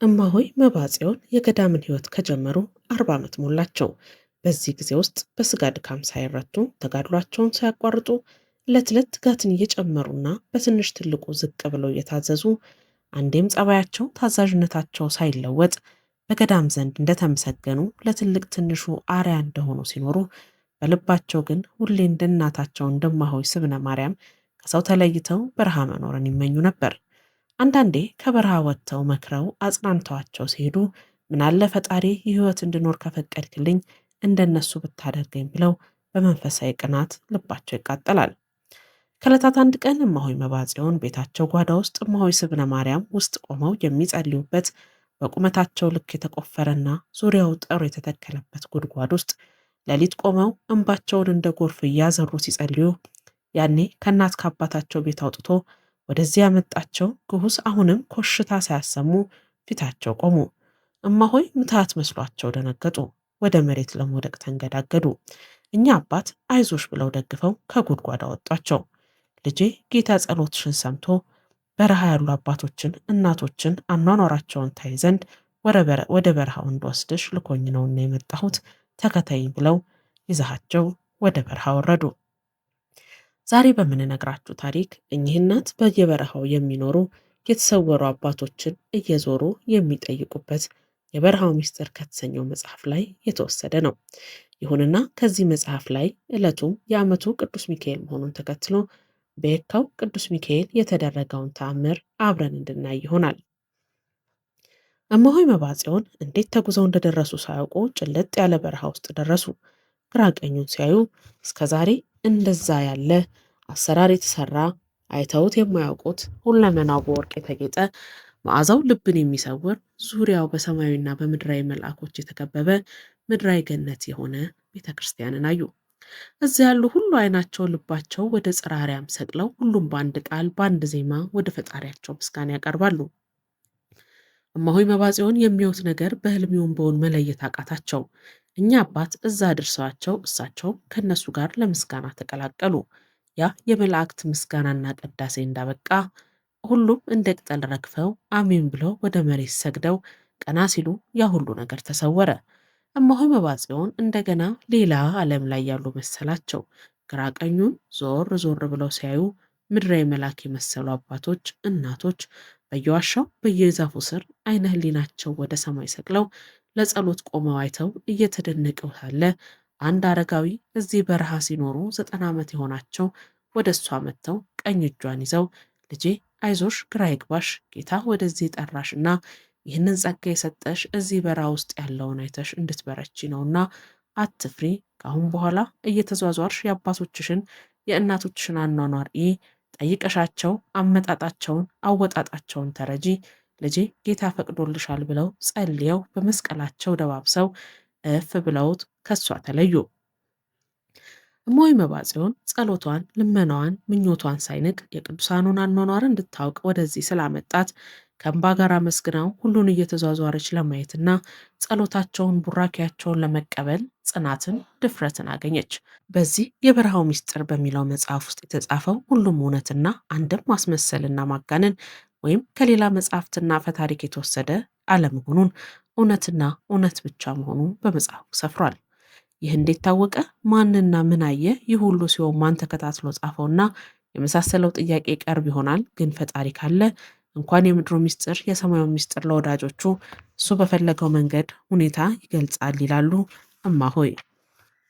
እማሆይ መባጽዮን የገዳምን ሕይወት ከጀመሩ 40 ዓመት ሞላቸው። በዚህ ጊዜ ውስጥ በስጋ ድካም ሳይረቱ ተጋድሏቸውን ሳያቋርጡ ዕለት ዕለት ትጋትን እየጨመሩና በትንሽ ትልቁ ዝቅ ብለው እየታዘዙ አንዴም ጸባያቸው ታዛዥነታቸው ሳይለወጥ በገዳም ዘንድ እንደተመሰገኑ ለትልቅ ትንሹ አርያ እንደሆኑ ሲኖሩ፣ በልባቸው ግን ሁሌ እንደ እናታቸው እንደማሆይ ስብነ ማርያም ከሰው ተለይተው በረሃ መኖርን ይመኙ ነበር። አንዳንዴ ከበረሃ ወጥተው መክረው አጽናንተዋቸው ሲሄዱ ምናለ ፈጣሪ የህይወት እንድኖር ከፈቀድክልኝ እንደነሱ ብታደርገኝ ብለው በመንፈሳዊ ቅናት ልባቸው ይቃጠላል። ከዕለታት አንድ ቀን እማሆይ መባጽዮን ቤታቸው ጓዳ ውስጥ እማሆይ ስብነ ማርያም ውስጥ ቆመው የሚጸልዩበት በቁመታቸው ልክ የተቆፈረና ዙሪያው ጠሩ የተተከለበት ጉድጓድ ውስጥ ሌሊት ቆመው እንባቸውን እንደ ጎርፍ እያዘሩ ሲጸልዩ፣ ያኔ ከእናት ከአባታቸው ቤት አውጥቶ ወደዚህ ያመጣቸው ግሁስ አሁንም ኮሽታ ሳያሰሙ ፊታቸው ቆሙ። እማሆይ ምትሃት መስሏቸው ደነገጡ። ወደ መሬት ለመውደቅ ተንገዳገዱ። እኛ አባት አይዞሽ ብለው ደግፈው ከጉድጓድ አወጧቸው። ልጄ ጌታ ጸሎትሽን ሰምቶ በረሃ ያሉ አባቶችን እናቶችን አኗኗራቸውን ታይ ዘንድ ወደ በረሃው እንድወስድሽ ልኮኝ ነውና የመጣሁት ተከተይኝ ብለው ይዛሃቸው ወደ በረሃ ወረዱ። ዛሬ በምንነግራችሁ ታሪክ እኚህ እናት በየበረሃው የሚኖሩ የተሰወሩ አባቶችን እየዞሩ የሚጠይቁበት የበረሃው ምስጢር ከተሰኘው መጽሐፍ ላይ የተወሰደ ነው። ይሁንና ከዚህ መጽሐፍ ላይ ዕለቱም የዓመቱ ቅዱስ ሚካኤል መሆኑን ተከትሎ በየካው ቅዱስ ሚካኤል የተደረገውን ተአምር አብረን እንድናይ ይሆናል። እማሆይ መባጽዮን እንዴት ተጉዘው እንደደረሱ ሳያውቁ ጭልጥ ያለ በረሃ ውስጥ ደረሱ። ግራ ቀኙን ሲያዩ እስከዛሬ እንደዛ ያለ አሰራር የተሰራ አይተውት የማያውቁት ሁለመናው በወርቅ የተጌጠ መዓዛው ልብን የሚሰውር ዙሪያው በሰማያዊና በምድራዊ መልአኮች የተከበበ ምድራዊ ገነት የሆነ ቤተ ክርስቲያንን አዩ። እዚያ ያሉ ሁሉ አይናቸው ልባቸው ወደ ጽርሐ አርያም ሰቅለው ሁሉም በአንድ ቃል በአንድ ዜማ ወደ ፈጣሪያቸው ምስጋና ያቀርባሉ። እማሆይ መባጽዮን የሚያዩት ነገር በህልሚውን በውን መለየት አቃታቸው። እኛ አባት እዛ አድርሰዋቸው እሳቸውም ከነሱ ጋር ለምስጋና ተቀላቀሉ። ያ የመላእክት ምስጋናና ቅዳሴ እንዳበቃ ሁሉም እንደ ቅጠል ረግፈው አሜን ብለው ወደ መሬት ሰግደው ቀና ሲሉ ያ ሁሉ ነገር ተሰወረ። እማሆይ መባጽዮን እንደገና ሌላ ዓለም ላይ ያሉ መሰላቸው። ግራ ቀኙን ዞር ዞር ብለው ሲያዩ ምድራዊ መልአክ የመሰሉ አባቶች እናቶች በየዋሻው በየዛፉ ስር አይነ ህሊናቸው ወደ ሰማይ ሰቅለው ለጸሎት ቆመው አይተው እየተደነቀው ሳለ አንድ አረጋዊ እዚህ በረሃ ሲኖሩ 90 ዓመት የሆናቸው ወደ እሷ መጥተው ቀኝ እጇን ይዘው ልጄ አይዞሽ፣ ግራ ይግባሽ፣ ጌታ ወደዚህ ጠራሽና ይህንን ጸጋ የሰጠሽ እዚህ በረሃ ውስጥ ያለውን አይተሽ እንድትበረቺ ነውና አትፍሪ። ከአሁን በኋላ እየተዟዟርሽ የአባቶችሽን የእናቶችሽን አኗኗር ጠይቀሻቸው አመጣጣቸውን አወጣጣቸውን ተረጂ። ልጄ ጌታ ፈቅዶልሻል ብለው ጸልየው በመስቀላቸው ደባብሰው እፍ ብለውት ከሷ ተለዩ። እማሆይ መባጽዮን ጸሎቷን፣ ልመናዋን፣ ምኞቷን ሳይንቅ የቅዱሳኑን አኗኗር እንድታውቅ ወደዚህ ስላመጣት ከእንባ ጋር አመስግናው ሁሉን እየተዟዟረች ለማየትና ጸሎታቸውን ቡራኪያቸውን ለመቀበል ጽናትን፣ ድፍረትን አገኘች። በዚህ የበረሃው ምስጢር በሚለው መጽሐፍ ውስጥ የተጻፈው ሁሉም እውነትና አንድም ማስመሰልና ማጋነን ወይም ከሌላ መጽሐፍትና አፈታሪክ የተወሰደ አለመሆኑን እውነትና እውነት ብቻ መሆኑ በመጽሐፉ ሰፍሯል። ይህ እንዴት ታወቀ? ማንና ምን አየ? ይህ ሁሉ ሲሆን ማን ተከታትሎ ጻፈውና የመሳሰለው ጥያቄ ቀርብ ይሆናል። ግን ፈጣሪ ካለ እንኳን የምድሩ ምስጢር የሰማዩ ምስጢር ለወዳጆቹ እሱ በፈለገው መንገድ ሁኔታ ይገልጻል ይላሉ እማሆይ።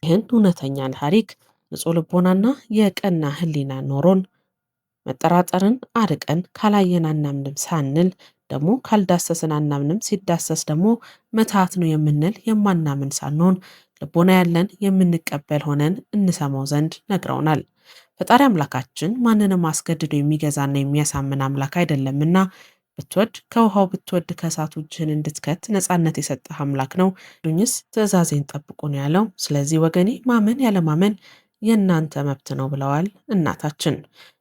ይህን እውነተኛ ታሪክ ንጹሕ ልቦናና የቀና ሕሊና ኖሮን መጠራጠርን አርቀን ካላየን አናምንም ሳንል ደግሞ ካልዳሰስን አናምንም ሲዳሰስ ደግሞ መትሃት ነው የምንል የማናምን ሳንሆን ልቦና ያለን የምንቀበል ሆነን እንሰማው ዘንድ ነግረውናል። ፈጣሪ አምላካችን ማንንም አስገድዶ የሚገዛና የሚያሳምን አምላክ አይደለምና ብትወድ ከውሃው ብትወድ ከእሳቱ እጅህን እንድትከት ነፃነት የሰጠህ አምላክ ነው። ዱኝስ ትእዛዜን ጠብቁ ነው ያለው። ስለዚህ ወገኔ ማመን ያለማመን የእናንተ መብት ነው ብለዋል እናታችን።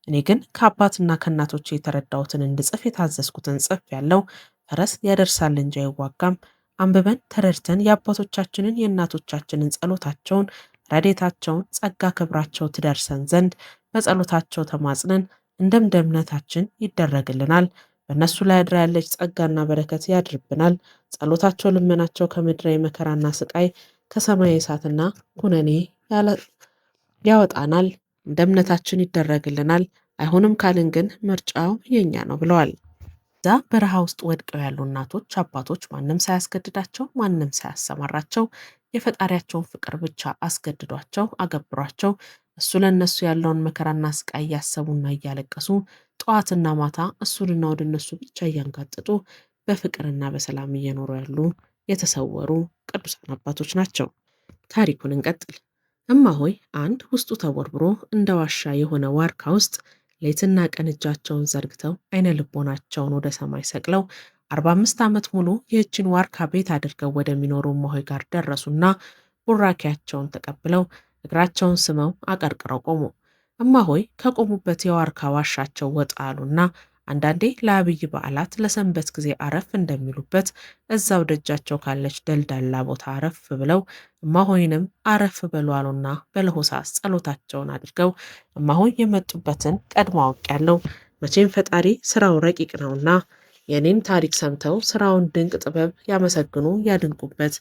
እኔ ግን ከአባትና ከእናቶች የተረዳሁትን እንድጽፍ የታዘዝኩትን ጽፍ ያለው ፈረስ ያደርሳል እንጂ አይዋጋም። አንብበን ተረድተን የአባቶቻችንን የእናቶቻችንን ጸሎታቸውን፣ ረዴታቸውን፣ ጸጋ ክብራቸው ትደርሰን ዘንድ በጸሎታቸው ተማጽነን እንደ እምነታችን ይደረግልናል። በእነሱ ላይ አድራ ያለች ጸጋና በረከት ያድርብናል። ጸሎታቸው ልመናቸው ከምድራዊ መከራና ስቃይ ከሰማይ እሳትና ኩነኔ ያወጣናል። እንደ እምነታችን ይደረግልናል። አይሆንም ካልን ግን ምርጫው የኛ ነው ብለዋል። እዛ በረሃ ውስጥ ወድቀው ያሉ እናቶች አባቶች ማንም ሳያስገድዳቸው ማንም ሳያሰማራቸው የፈጣሪያቸውን ፍቅር ብቻ አስገድዷቸው አገብሯቸው እሱ ለእነሱ ያለውን መከራና ስቃይ እያሰቡና እያለቀሱ ጠዋትና ማታ እሱንና ወደ እነሱ ብቻ እያንጋጠጡ በፍቅርና በሰላም እየኖሩ ያሉ የተሰወሩ ቅዱሳን አባቶች ናቸው። ታሪኩን እንቀጥል። እማሆይ አንድ ውስጡ ተቦርብሮ እንደ ዋሻ የሆነ ዋርካ ውስጥ ሌትና ቀን እጃቸውን ዘርግተው አይነ ልቦናቸውን ወደ ሰማይ ሰቅለው 45 ዓመት ሙሉ ይህችን ዋርካ ቤት አድርገው ወደሚኖሩ እማሆይ ጋር ደረሱና ቡራኪያቸውን ተቀብለው እግራቸውን ስመው አቀርቅረው ቆሙ። እማሆይ ከቆሙበት የዋርካ ዋሻቸው ወጣ አሉና አንዳንዴ ለአብይ በዓላት ለሰንበት ጊዜ አረፍ እንደሚሉበት እዛው ደጃቸው ካለች ደልዳላ ቦታ አረፍ ብለው እማሆይንም አረፍ በሉ አሉና በለሆሳስ ጸሎታቸውን አድርገው እማሆይ የመጡበትን ቀድሞ አውቄያለሁ፣ መቼም ፈጣሪ ስራው ረቂቅ ነውና የኔን ታሪክ ሰምተው ስራውን ድንቅ ጥበብ ያመሰግኑ ያድንቁበት።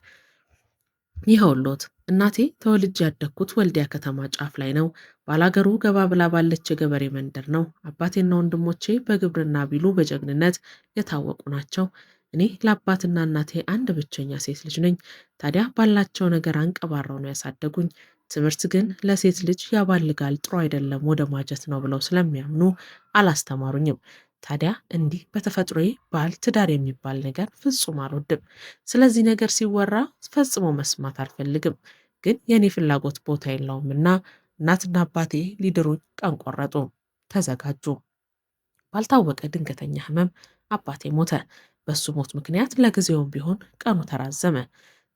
ይኸውልዎት እናቴ ተወልጄ ያደግኩት ወልዲያ ከተማ ጫፍ ላይ ነው። ባላገሩ ገባ ብላ ባለች የገበሬ መንደር ነው። አባቴና ወንድሞቼ በግብርና ቢሉ በጀግንነት የታወቁ ናቸው። እኔ ለአባትና እናቴ አንድ ብቸኛ ሴት ልጅ ነኝ። ታዲያ ባላቸው ነገር አንቀባረው ነው ያሳደጉኝ። ትምህርት ግን ለሴት ልጅ ያባልጋል፣ ጥሩ አይደለም፣ ወደ ማጀት ነው ብለው ስለሚያምኑ አላስተማሩኝም። ታዲያ እንዲህ በተፈጥሮዬ ባል ትዳር የሚባል ነገር ፍጹም አልወድም። ስለዚህ ነገር ሲወራ ፈጽሞ መስማት አልፈልግም። ግን የኔ ፍላጎት ቦታ የለውምና እናትና አባቴ ሊድሩኝ ቀን ቆረጡ፣ ተዘጋጁ። ባልታወቀ ድንገተኛ ህመም አባቴ ሞተ። በሱ ሞት ምክንያት ለጊዜውም ቢሆን ቀኑ ተራዘመ።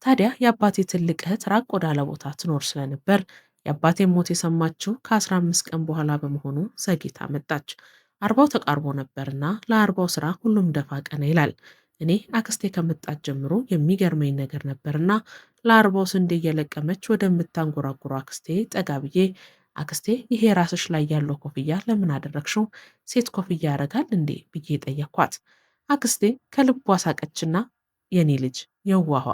ታዲያ የአባቴ ትልቅ እህት ራቅ ወዳለ ቦታ ትኖር ስለነበር የአባቴን ሞት የሰማችው ከ15 ቀን በኋላ በመሆኑ ዘግይታ መጣች። አርባው ተቃርቦ ነበርና ለአርባው ስራ ሁሉም ደፋ ቀና ይላል። እኔ አክስቴ ከመጣች ጀምሮ የሚገርመኝ ነገር ነበርና ለአርባው ስንዴ እየለቀመች ወደምታንጎራጉሮ አክስቴ ጠጋ ብዬ አክስቴ ይሄ ራስሽ ላይ ያለው ኮፍያ ለምን አደረግሽው? ሴት ኮፍያ ያደርጋል እንዴ ብዬ ጠየኳት። አክስቴ ከልቧ ሳቀችና የኔ ልጅ የዋኋ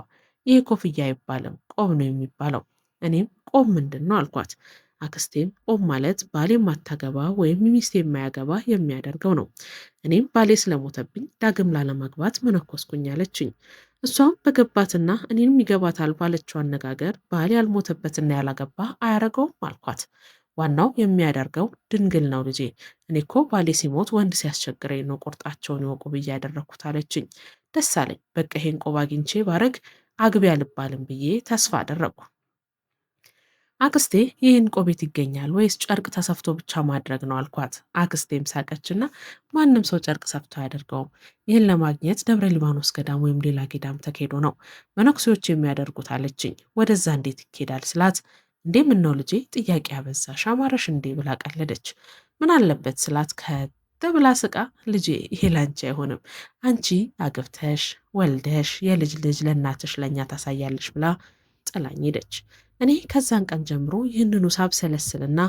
ይሄ ኮፍያ አይባልም ቆብ ነው የሚባለው። እኔም ቆብ ምንድን ነው አልኳት። አክስቴም ቆብ ማለት ባሌ የማታገባ ወይም ሚስት የማያገባ የሚያደርገው ነው። እኔም ባሌ ስለሞተብኝ ዳግም ላለማግባት መነኮስኩኝ አለችኝ። እሷም በገባትና እኔንም ይገባታል ባለችው አነጋገር ባሌ ያልሞተበትና ያላገባ አያረገውም አልኳት። ዋናው የሚያደርገው ድንግል ነው ልጄ። እኔ እኮ ባሌ ሲሞት ወንድ ሲያስቸግረኝ ነው ቁርጣቸውን ይወቁ ብዬ ያደረግኩት አለችኝ። ደስ አለኝ። በቃ ይሄን ቆብ አግኝቼ ባረግ አግቢ አልባልም ብዬ ተስፋ አደረግኩ። አክስቴ ይህን ቆቤት ይገኛል ወይስ ጨርቅ ተሰፍቶ ብቻ ማድረግ ነው አልኳት። አክስቴም ሳቀችና ማንም ሰው ጨርቅ ሰፍቶ አያደርገውም። ይህን ለማግኘት ደብረ ሊባኖስ ገዳም ወይም ሌላ ገዳም ተካሂዶ ነው መነኩሴዎች የሚያደርጉት አለችኝ። ወደዛ እንዴት ይኬዳል ስላት እንዴ ምን ነው ልጄ ጥያቄ ያበዛሽ አማረሽ እንዴ ብላ ቀለደች። ምን አለበት ስላት ብላ ስቃ ልጄ ይሄ ላንቺ አይሆንም፣ አንቺ አግብተሽ ወልደሽ የልጅ ልጅ ለእናትሽ ለእኛ ታሳያለሽ ብላ ጥላኝ ሄደች። እኔ ከዛን ቀን ጀምሮ ይህንኑ ሳብሰለስልና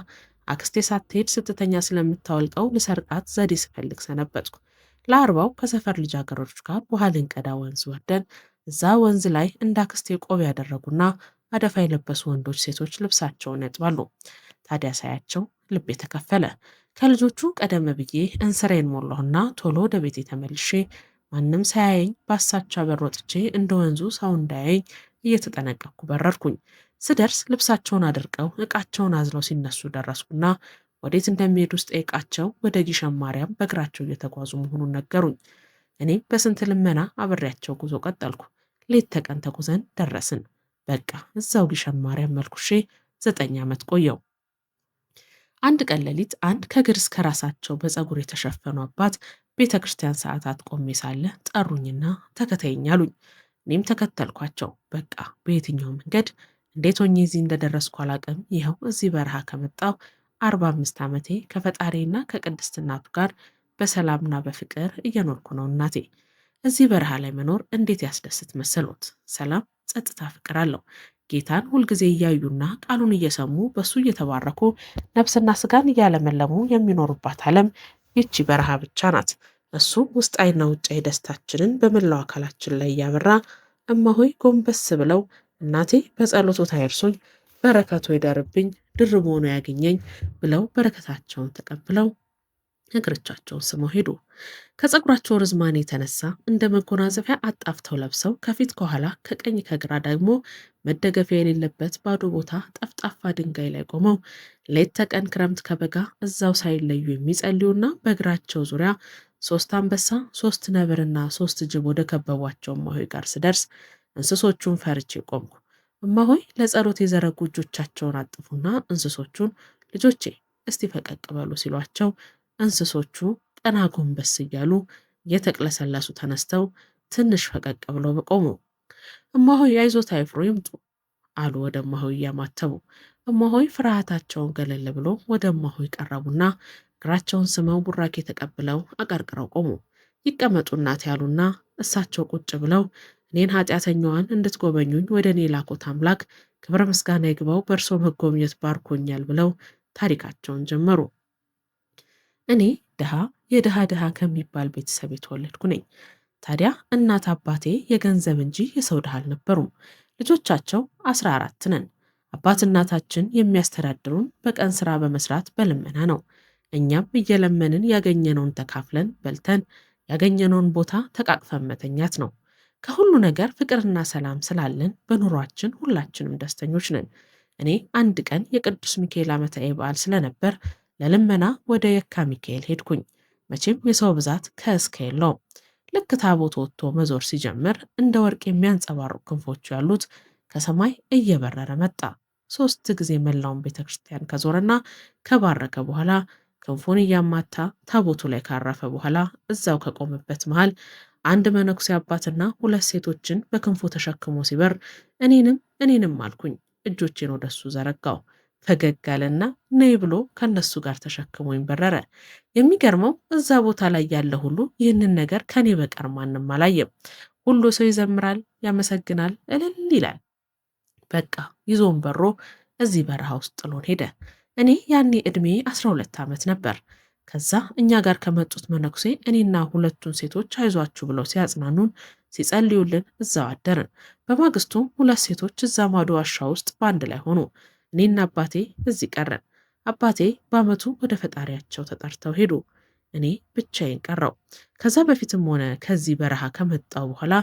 አክስቴ ሳትሄድ ስትተኛ ስለምታወልቀው ልሰርቃት ዘዴ ስፈልግ ሰነበትኩ። ለአርባው ከሰፈር ልጃገረዶች ጋር ውሃ ልንቀዳ ወንዝ ወርደን እዛ ወንዝ ላይ እንደ አክስቴ ቆብ ያደረጉና አደፋ የለበሱ ወንዶች ሴቶች ልብሳቸውን ያጥባሉ። ታዲያ ሳያቸው ልቤ ተከፈለ። ከልጆቹ ቀደም ብዬ እንስራዬን ሞላሁና ቶሎ ወደ ቤቴ ተመልሼ ማንም ሳያየኝ ባሳቻ በር ወጥቼ እንደ ወንዙ ሰው እንዳያየኝ እየተጠነቀቅኩ በረርኩኝ። ስደርስ ልብሳቸውን አድርቀው ዕቃቸውን አዝለው ሲነሱ ደረስኩና ወዴት እንደሚሄዱ ስጠይቃቸው ወደ ጊሸን ማርያም በእግራቸው እየተጓዙ መሆኑን ነገሩኝ። እኔም በስንት ልመና አብሬያቸው ጉዞ ቀጠልኩ። ሌት ተቀን ተጉዘን ደረስን። በቃ እዛው ጊሸን ማርያም መልኩሼ 9 ዓመት ቆየው። አንድ ቀን ሌሊት አንድ ከእግር እስከ ራሳቸው በፀጉር የተሸፈኑ አባት ቤተ ክርስቲያን ሰዓታት ቆሜ ሳለ ጠሩኝና ተከተይኝ አሉኝ። እኔም ተከተልኳቸው። በቃ በየትኛው መንገድ እንዴት ሆኜ እዚህ እንደደረስኩ አላቅም። ይኸው እዚህ በረሃ ከመጣው 45 ዓመቴ ከፈጣሪና ከቅድስት እናቱ ጋር በሰላምና በፍቅር እየኖርኩ ነው። እናቴ እዚህ በረሃ ላይ መኖር እንዴት ያስደስት መሰሎት! ሰላም፣ ጸጥታ፣ ፍቅር አለው። ጌታን ሁልጊዜ እያዩና ቃሉን እየሰሙ በሱ እየተባረኩ ነፍስና ስጋን እያለመለሙ የሚኖሩባት ዓለም ይቺ በረሃ ብቻ ናት። እሱ ውስጣዊና ውጫዊ ደስታችንን በመላው አካላችን ላይ እያበራ እማሆይ ጎንበስ ብለው እናቴ በጸሎቶት አይርሱኝ፣ በረከቶ ይደርብኝ፣ ድርብ ሆኖ ያገኘኝ ብለው በረከታቸውን ተቀብለው እግሮቻቸውን ስመው ሄዱ። ከፀጉራቸው ርዝማኔ የተነሳ እንደ መጎናጸፊያ አጣፍተው ለብሰው ከፊት ከኋላ ከቀኝ ከግራ ደግሞ መደገፊያ የሌለበት ባዶ ቦታ ጠፍጣፋ ድንጋይ ላይ ቆመው ሌት ተቀን ክረምት ከበጋ እዛው ሳይለዩ የሚጸልዩና በእግራቸው ዙሪያ 3 አንበሳ 3 ነብርና 3 ጅብ ወደ ከበቧቸው እማሆይ ጋር ስደርስ እንስሶቹን ፈርቼ ቆምኩ። እማሆይ ለጸሎት የዘረጉ እጆቻቸውን አጥፉና እንስሶቹን ልጆቼ እስቲ ፈቀቅ በሉ ሲሏቸው እንስሶቹ ቀና ጎንበስ እያሉ እየተቅለሰለሱ ተነስተው ትንሽ ፈቀቅ ብለው በቆሙ። እማሆይ አይዞት አይፍሩ ይምጡ አሉ ወደ እማሆይ እያማተቡ። እማሆይ ፍርሃታቸውን ገለል ብሎ ወደ እማሆይ ቀረቡና እግራቸውን ስመው ቡራኬ ተቀብለው አቀርቅረው ቆሙ። ይቀመጡ እናት ያሉና እሳቸው ቁጭ ብለው እኔን ኃጢአተኛዋን እንድትጎበኙኝ ወደ እኔ ላኮት አምላክ ክብረ ምስጋና ይግባው በእርሶ መጎብኘት ባርኮኛል ብለው ታሪካቸውን ጀመሩ። እኔ ድሃ የድሃ ድሃ ከሚባል ቤተሰብ የተወለድኩ ነኝ። ታዲያ እናት አባቴ የገንዘብ እንጂ የሰው ድሃ አልነበሩም። ልጆቻቸው 14 ነን። አባት እናታችን የሚያስተዳድሩን በቀን ስራ በመስራት በልመና ነው። እኛም እየለመንን ያገኘነውን ተካፍለን በልተን ያገኘነውን ቦታ ተቃቅፈን መተኛት ነው። ከሁሉ ነገር ፍቅርና ሰላም ስላለን በኑሯችን ሁላችንም ደስተኞች ነን። እኔ አንድ ቀን የቅዱስ ሚካኤል ዓመታዊ በዓል ስለነበር ለልመና ወደ የካ ሚካኤል ሄድኩኝ። መቼም የሰው ብዛት ከእስከ የለውም። ልክ ታቦት ወጥቶ መዞር ሲጀምር እንደ ወርቅ የሚያንጸባርቁ ክንፎች ያሉት ከሰማይ እየበረረ መጣ። 3 ጊዜ መላውን ቤተ ክርስቲያን ከዞረና ከባረከ በኋላ ክንፉን እያማታ ታቦቱ ላይ ካረፈ በኋላ እዛው ከቆመበት መሃል አንድ መነኩሴ አባትና 2 ሴቶችን በክንፉ ተሸክሞ ሲበር እኔንም አልኩኝ። እጆቼን ወደሱ ዘረጋው። ፈገግ አለና ነይ ብሎ ከነሱ ጋር ተሸክሞኝ በረረ። የሚገርመው እዛ ቦታ ላይ ያለ ሁሉ ይህንን ነገር ከኔ በቀር ማንም አላየም። ሁሉ ሰው ይዘምራል፣ ያመሰግናል፣ እልል ይላል። በቃ ይዞን በሮ እዚህ በረሃ ውስጥ ጥሎን ሄደ። እኔ ያኔ ዕድሜ 12 ዓመት ነበር። ከዛ እኛ ጋር ከመጡት መነኩሴ እኔና 2ቱን ሴቶች አይዟችሁ ብለው ሲያጽናኑን ሲጸልዩልን እዛው አደርን። በማግስቱም 2 ሴቶች እዛ ማዶ ዋሻ ውስጥ በአንድ ላይ ሆኑ። እኔና አባቴ እዚህ ቀረን። አባቴ በዓመቱ ወደ ፈጣሪያቸው ተጠርተው ሄዱ። እኔ ብቻዬን ቀረው። ከዛ በፊትም ሆነ ከዚህ በረሃ ከመጣው በኋላ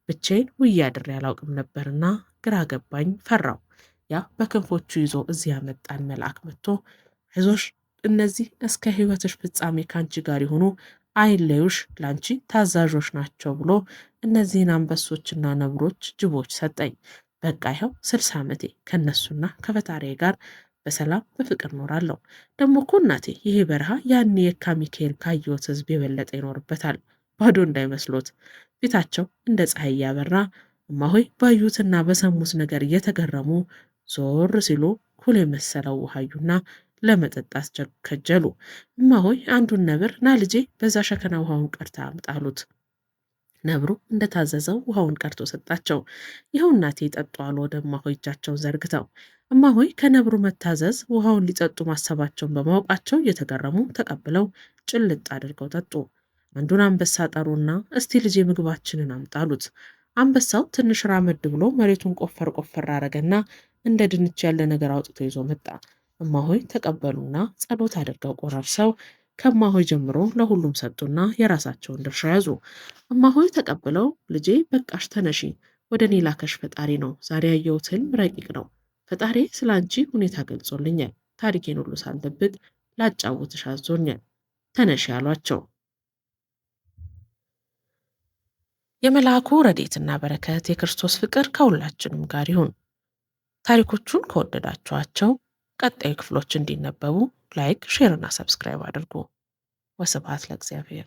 ብቻዬን ውዬ አድሬ አላውቅም ነበርና ግራ ገባኝ፣ ፈራው። ያ በክንፎቹ ይዞ እዚህ ያመጣን መልአክ መጥቶ አይዞሽ፣ እነዚህ እስከ ሕይወትሽ ፍጻሜ ካንቺ ጋር ይሁኑ፣ አይለዩሽ፣ ላንቺ ታዛዦች ናቸው ብሎ እነዚህን አንበሶችና ነብሮች፣ ጅቦች ሰጠኝ። በቃ ይኸው 60 ዓመቴ ከነሱና ከፈጣሪዬ ጋር በሰላም በፍቅር ኖራለሁ። ደግሞ እኮ እናቴ ይሄ በረሃ ያኔ የካ ሚካኤል ካየሁት ሕዝብ የበለጠ ይኖርበታል። ባዶ እንዳይመስሎት። ፊታቸው እንደ ፀሐይ እያበራ እማሆይ ባዩትና በሰሙት ነገር እየተገረሙ ዞር ሲሉ ኩል የመሰለው ውሃዩና ለመጠጣት ከጀሉ። እማሆይ አንዱን ነብር ና ልጄ በዛ ሸከና ውሃውን ቀድታ አምጣሉት። ነብሩ እንደታዘዘው ውሃውን ቀድቶ ሰጣቸው። ይኸው እናቴ ጠጡ አሉ ወደ እማሆይ እጃቸውን ዘርግተው። እማሆይ ከነብሩ መታዘዝ ውሃውን ሊጠጡ ማሰባቸውን በማወቃቸው እየተገረሙ ተቀብለው ጭልጥ አድርገው ጠጡ። አንዱን አንበሳ ጠሩና እስቲ ልጄ ምግባችንን አምጣሉት። አንበሳው ትንሽ ራመድ ብሎ መሬቱን ቆፈር ቆፈር አረገና እንደ ድንች ያለ ነገር አውጥቶ ይዞ መጣ። እማሆይ ተቀበሉና ጸሎት አድርገው ቆራርሰው ከእማሆይ ጀምሮ ለሁሉም ሰጡና የራሳቸውን ድርሻ ያዙ። እማሆይ ተቀብለው ልጄ በቃሽ ተነሺ፣ ወደ እኔ ላከሽ ፈጣሪ ነው። ዛሬ ያየሁት ህልም ረቂቅ ነው። ፈጣሪ ስለ አንቺ ሁኔታ ገልጾልኛል። ታሪኬን ሁሉ ሳልደብቅ ላጫውትሽ አዞኛል። ተነሺ አሏቸው። የመልአኩ ረድኤትና በረከት የክርስቶስ ፍቅር ከሁላችንም ጋር ይሁን። ታሪኮቹን ከወደዳችኋቸው ቀጣዩ ክፍሎች እንዲነበቡ ላይክ፣ ሼር እና ሰብስክራይብ አድርጉ። ወስብሐት ለእግዚአብሔር።